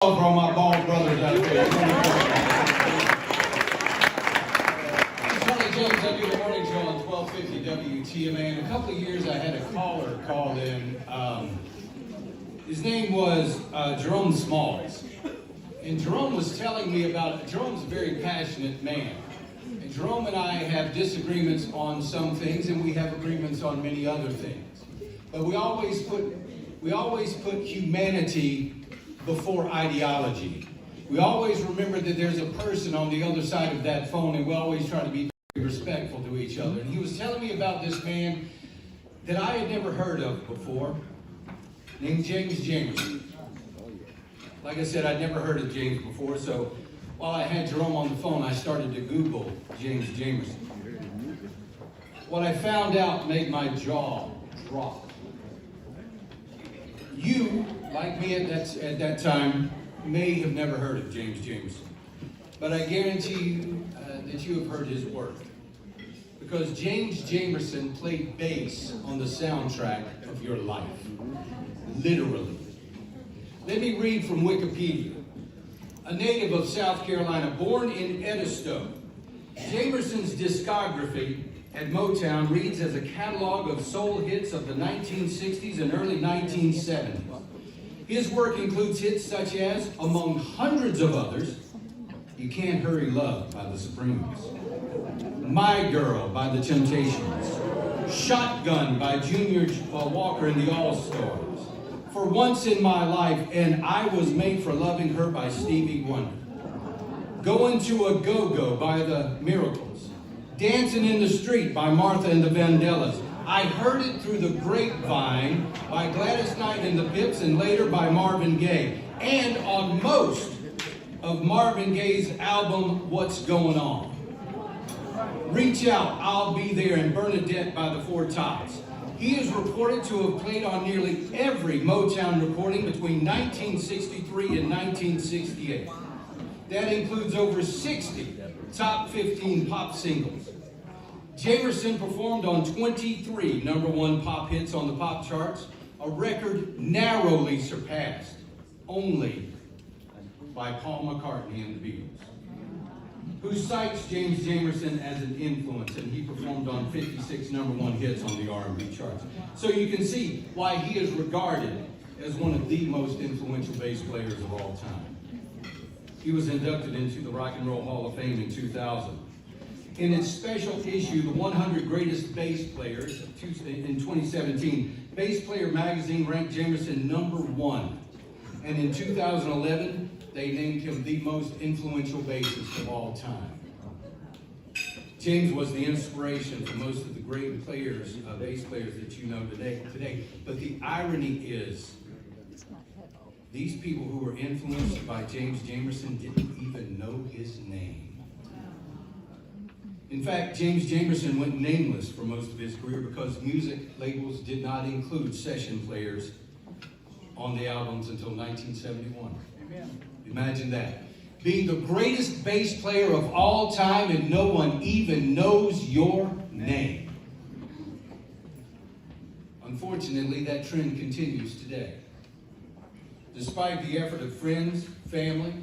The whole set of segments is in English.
For all my bald brothers out there. Charlie James, I do the morning show on 1250 WTMA. In a couple of years, I had a caller call in. His name was Jerome Smalls. And Jerome was telling me about, Jerome's a very passionate man. And Jerome and I have disagreements on some things, and we have agreements on many other things. But we always put humanity before ideology. We always remember that there's a person on the other side of that phone, and we always try to be respectful to each other. And he was telling me about this man that I had never heard of before, named James Jamerson. Like I said, I'd never heard of James before, so while I had Jerome on the phone, I started to Google James Jamerson. What I found out made my jaw drop. You, like me at that time, may have never heard of James Jamerson, but I guarantee you that you have heard his work, because James Jamerson played bass on the soundtrack of your life, literally. Let me read from Wikipedia. A native of South Carolina, born in Edisto, Jamerson's discography at Motown reads as a catalog of soul hits of the 1960s and early 1970s. His work includes hits such as, among hundreds of others, You Can't Hurry Love by the Supremes, My Girl by the Temptations, Shotgun by Junior Walker and the All-Stars, For Once in My Life, and I Was Made for Loving Her by Stevie Wonder, Going to a Go-Go by the Miracles, Dancing in the Street by Martha and the Vandellas, I Heard It Through the Grapevine by Gladys Knight and the Pips, and later by Marvin Gaye, and on most of Marvin Gaye's album, What's Going On. Reach Out, I'll Be There, and Bernadette by the Four Tops. He is reported to have played on nearly every Motown recording between 1963 and 1968. That includes over 60 top 15 pop singles. Jamerson performed on 23 #1 pop hits on the pop charts, a record narrowly surpassed only by Paul McCartney and the Beatles, who cites James Jamerson as an influence, and he performed on 56 #1 hits on the R&B charts. So you can see why he is regarded as one of the most influential bass players of all time. He was inducted into the Rock and Roll Hall of Fame in 2000. In its special issue, the 100 Greatest Bass Players, in 2017, Bass Player magazine ranked Jamerson #1. And in 2011, they named him the most influential bassist of all time. James was the inspiration for most of the great players, bass players that you know today. But the irony is, these people who were influenced by James Jamerson didn't even know his name. In fact, James Jamerson went nameless for most of his career because music labels did not include session players on the albums until 1971. Amen. Imagine that. Being the greatest bass player of all time and no one even knows your name. Unfortunately, that trend continues today. Despite the effort of friends, family,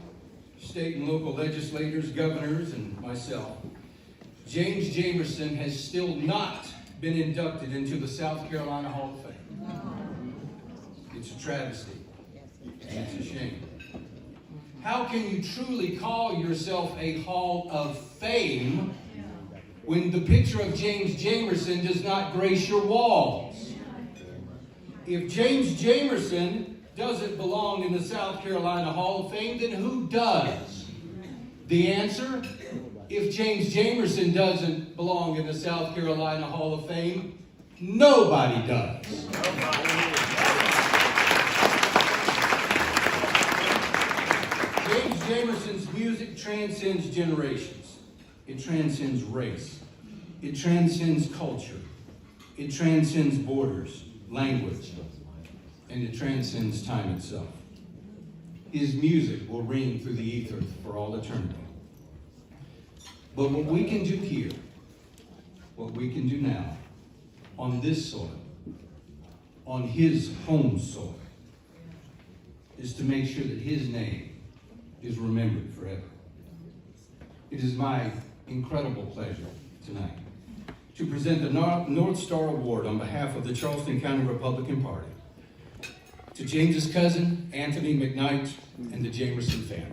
state and local legislators, governors, and myself, James Jamerson has still not been inducted into the South Carolina Hall of Fame. It's a travesty. It's a shame. How can you truly call yourself a Hall of Fame when the picture of James Jamerson does not grace your walls? If James Jamerson doesn't belong in the South Carolina Hall of Fame, then who does? The answer? If James Jamerson doesn't belong in the South Carolina Hall of Fame, nobody does. James Jamerson's music transcends generations. It transcends race. It transcends culture. It transcends borders, language, and it transcends time itself. His music will ring through the ether for all eternity. But what we can do here, what we can do now, on this soil, on his home soil, is to make sure that his name is remembered forever. It is my incredible pleasure tonight to present the North Star Award on behalf of the Charleston County Republican Party to James's cousin, Anthony McKnight, and the Jamerson family.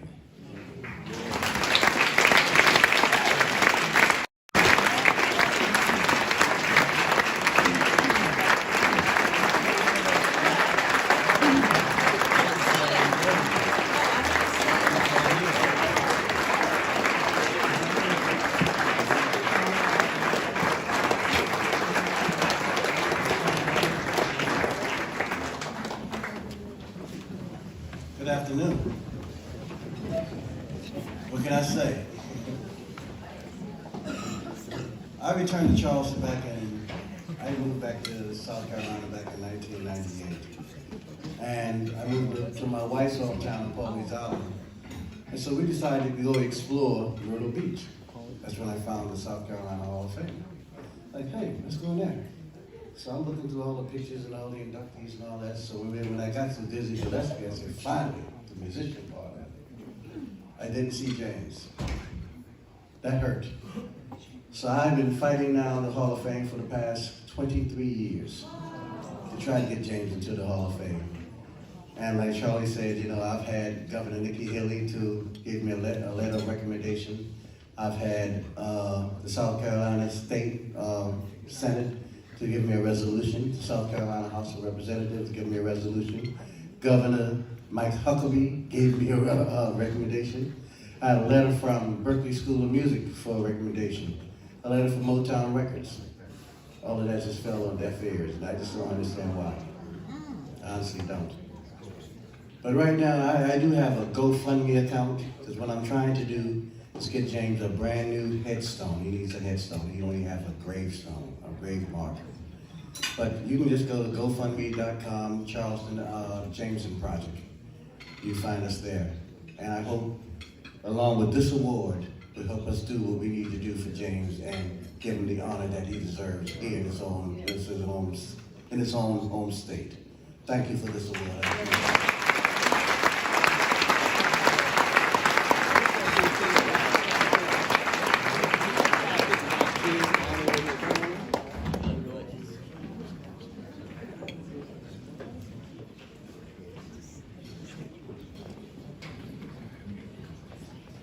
Good afternoon. What can I say? I returned to Charleston I moved back to South Carolina back in 1998. And I moved to my wife's hometown of Pawleys Island. And so we decided to go explore Myrtle Beach. That's when I found the South Carolina Hall of Fame. Like, hey, let's go in there. So I'm looking through all the pictures and all the inductees and all that. So when I got to Dizzy Gillespie, I said, finally, the musician part of it. I didn't see James. That hurt. So I've been fighting now in the Hall of Fame for the past 23 years to try to get James into the Hall of Fame. And like Charlie said, you know, I've had Governor Nikki Haley to give me a letter of recommendation. I've had the South Carolina State Senate to give me a resolution, the South Carolina House of Representatives to give me a resolution. Governor Mike Huckabee gave me a recommendation. I had a letter from Berkeley School of Music for a recommendation. A letter from Motown Records. All of that just fell on deaf ears, and I just don't understand why. I honestly don't. But right now, I do have a GoFundMe account, because what I'm trying to do is get James a brand new headstone. He needs a headstone. He only has a gravestone, a grave marker. But you can just go to GoFundMe.com, Charleston Jameson Project. You find us there. And I hope, along with this award, will help us do what we need to do for James and give him the honor that he deserves here in his own home state. Thank you for this award.